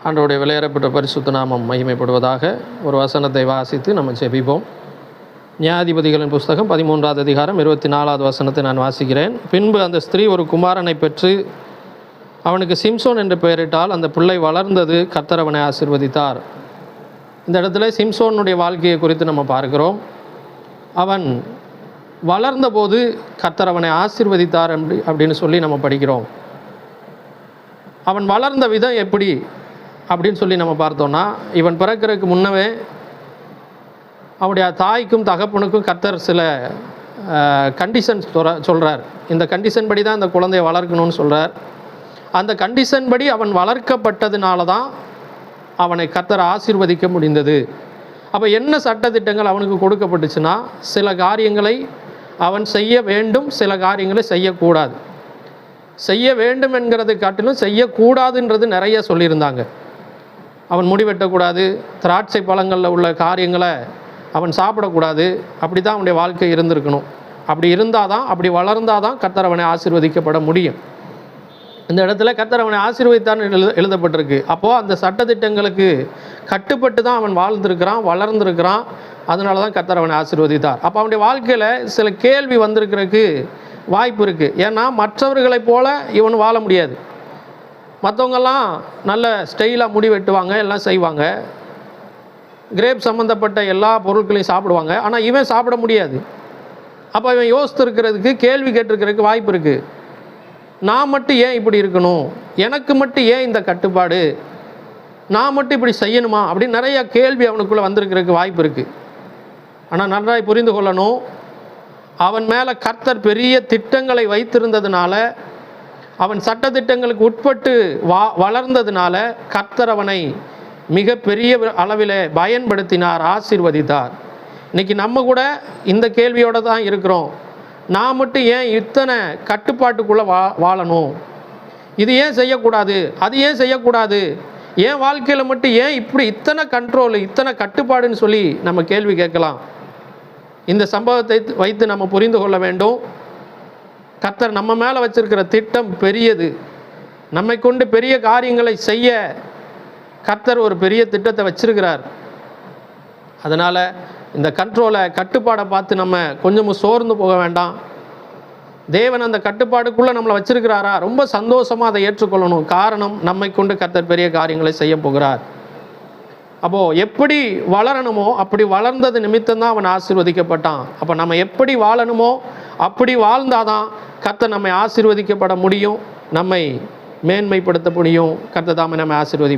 ஆண்டவருடைய விலையேறப்பட்ட பரிசுத்த நாமம் மகிமைப்படுவதாக. ஒரு வசனத்தை வாசித்து நம்ம ஜெபிப்போம். நியாயாதிபதிகளின் புஸ்தகம் 13வது அதிகாரம் 24வது வசனத்தை நான் வாசிக்கிறேன். பின்பு அந்த ஸ்திரீ ஒரு குமாரனை பெற்று அவனுக்கு சிம்சோன் என்று பெயரிட்டால் அந்த பிள்ளை வளர்ந்தது, கர்த்தர் அவனை ஆசீர்வதித்தார். இந்த இடத்துல சிம்சோனுடைய வாழ்க்கையை குறித்து நம்ம பார்க்கிறோம். அவன் வளர்ந்தபோது கர்த்தர் அவனை ஆசீர்வதித்தார் அப்படின்னு சொல்லி நம்ம படிக்கிறோம். அவன் வளர்ந்த விதம் எப்படி அப்படின்னு சொல்லி நம்ம பார்த்தோன்னா, இவன் பிறக்கிறதுக்கு முன்னவே அவனுடைய தாய்க்கும் தகப்பனுக்கும் கர்த்தர் சில கண்டிஷன்ஸ் சொல்கிறார். இந்த கண்டிஷன் படி தான் இந்த குழந்தையை வளர்க்கணும்னு சொல்கிறார். அந்த கண்டிஷன் படி அவன் வளர்க்கப்பட்டதுனால தான் அவனை கர்த்தர் ஆசீர்வதிக்க முடிந்தது. அப்போ என்ன சட்டத்திட்டங்கள் அவனுக்கு கொடுக்கப்பட்டுச்சுன்னா, சில காரியங்களை அவன் செய்ய வேண்டும், சில காரியங்களை செய்யக்கூடாது. செய்ய வேண்டும் என்கிறதை காட்டிலும் செய்யக்கூடாதுன்றது நிறைய சொல்லியிருந்தாங்க. அவன் முடி வெட்டக்கூடாது, திராட்சை பழங்களில் உள்ள காரியங்களை அவன் சாப்பிடக்கூடாது. அப்படி தான் அவனுடைய வாழ்க்கை இருந்திருக்கணும். அப்படி இருந்தால் தான், அப்படி வளர்ந்தால் தான் கர்த்தர் அவனை ஆசீர்வதிக்கப்பட முடியும். இந்த இடத்துல கர்த்தர் அவனை ஆசீர்வதித்தான்னு எழுதப்பட்டிருக்கு. அப்போது அந்த சட்டத்திட்டங்களுக்கு கட்டுப்பட்டு தான் அவன் வாழ்ந்திருக்கிறான், வளர்ந்துருக்கிறான். அதனால தான் கர்த்தர் அவனை ஆசீர்வதித்தார். அப்போ அவனுடைய வாழ்க்கையில் சில கேள்வி வந்திருக்கிறதுக்கு வாய்ப்பு இருக்குது. ஏன்னா மற்றவர்களைப் போல இவன் வாழ முடியாது. மற்றவங்கெல்லாம் நல்ல ஸ்டைலாக முடி வெட்டுவாங்க, எல்லாம் செய்வாங்க, கிரேப் சம்மந்தப்பட்ட எல்லா பொருட்களையும் சாப்பிடுவாங்க. ஆனால் இவன் சாப்பிட முடியாது. அப்போ இவன் யோசித்துருக்கிறதுக்கு, கேள்வி கேட்டிருக்கிறதுக்கு வாய்ப்பு இருக்குது. நான் மட்டும் ஏன் இப்படி இருக்கணும், எனக்கு மட்டும் ஏன் இந்த கட்டுப்பாடு, நான் மட்டும் இப்படி செய்யணுமா அப்படின்னு நிறையா கேள்வி அவனுக்குள்ளே வந்திருக்கிறதுக்கு வாய்ப்பு இருக்குது. ஆனால் நன்றாய் புரிந்து கொள்ளணும், அவன் மேலே கர்த்தர் பெரிய திட்டங்களை வைத்திருந்ததுனால, அவன் சட்டத்திட்டங்களுக்கு உட்பட்டு வளர்ந்ததுனால கர்த்தர் அவனை மிகப்பெரிய அளவில் பயன்படுத்தினார், ஆசீர்வதித்தார். இன்றைக்கி நம்ம கூட இந்த கேள்வியோடு தான் இருக்கிறோம். நான் மட்டும் ஏன் இத்தனை கட்டுப்பாட்டுக்குள்ளே வாழணும், இது ஏன் செய்யக்கூடாது, அது ஏன் செய்யக்கூடாது, ஏன் வாழ்க்கையில் மட்டும் ஏன் இப்படி இத்தனை கண்ட்ரோல், இத்தனை கட்டுப்பாடுன்னு சொல்லி நம்ம கேள்வி கேட்கலாம். இந்த சம்பவத்தை வைத்து நம்ம புரிந்து கொள்ள வேண்டும், கர்த்தர் நம்ம மேலே வச்சிருக்கிற திட்டம் பெரியது. நம்மை கொண்டு பெரிய காரியங்களை செய்ய கர்த்தர் ஒரு பெரிய திட்டத்தை வச்சிருக்கிறார். அதனால் இந்த கண்ட்ரோலை, கட்டுப்பாடை பார்த்து நம்ம கொஞ்சமும் சோர்ந்து போக வேண்டாம். தேவன் அந்த கட்டுப்பாடுக்குள்ளே நம்மளை வச்சிருக்கிறாரா, ரொம்ப சந்தோஷமாக அதை ஏற்றுக்கொள்ளணும். காரணம், நம்மை கொண்டு கர்த்தர் பெரிய காரியங்களை செய்ய போகிறார். அப்போது எப்படி வளரணுமோ அப்படி வளர்ந்தது நிமித்தம்தான் அவன் ஆசீர்வதிக்கப்பட்டான். அப்போ நம்ம எப்படி வாழணுமோ அப்படி வாழ்ந்தாதான் கர்த்தர் நம்மை ஆசீர்வதிக்கப்பட முடியும், நம்மை மேன்மைப்படுத்த முடியும். கர்த்தர் தாமே நம்மை ஆசீர்வதி